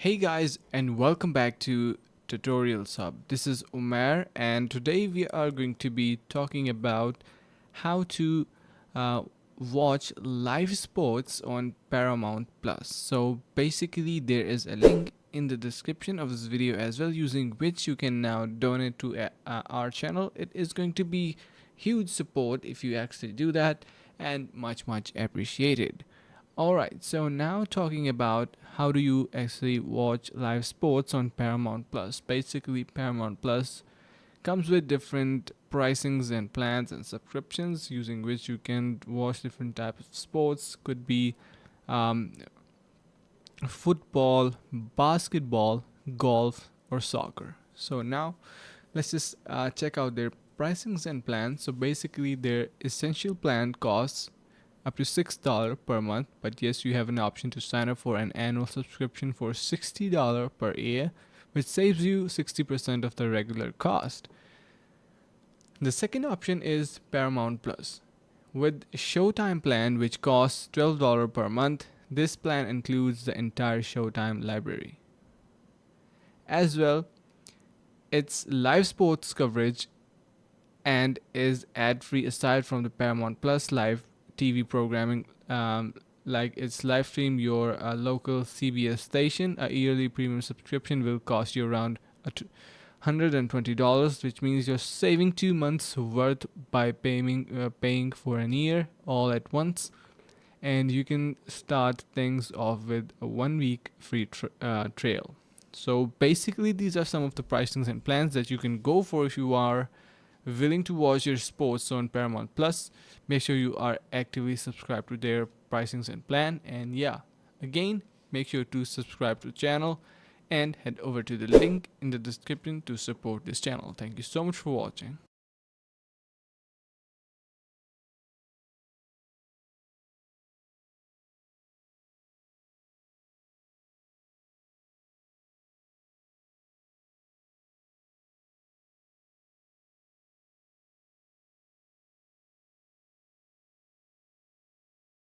Hey guys, and welcome back to Tutorial Hub. This is Umar, and today we are going to be talking about how to uh, watch live sports on Paramount Plus. So basically, there is a link in the description of this video as well, using which you can now donate to our channel. It is going to be huge support if you actually do that, and much appreciated. Alright, so now talking about how do you actually watch live sports on Paramount Plus. Basically, Paramount Plus comes with different pricings and plans and subscriptions using which you can watch different types of sports. Could be um, football, basketball, golf, or soccer. So now let's just check out their pricings and plans. So basically, their essential plan costs up to $6 per month, but yes, you have an option to sign up for an annual subscription for $60 per year, which saves you 60% of the regular cost. The second option is Paramount Plus. With Showtime plan, which costs $12 per month, this plan includes the entire Showtime library. As well, it's live sports coverage and is ad-free aside from the Paramount Plus live TV programming, like it's live stream your local CBS station. A yearly premium subscription will cost you around $120, which means you're saving 2 months worth by paying for a year all at once. And you can start things off with a 1 week free trial. So basically, these are some of the pricings and plans that you can go for if you are willing to watch your sports on Paramount Plus. Make sure you are actively subscribed to their pricings and plan. And yeah, again, make sure to subscribe to the channel and head over to the link in the description to support this channel. Thank you so much for watching.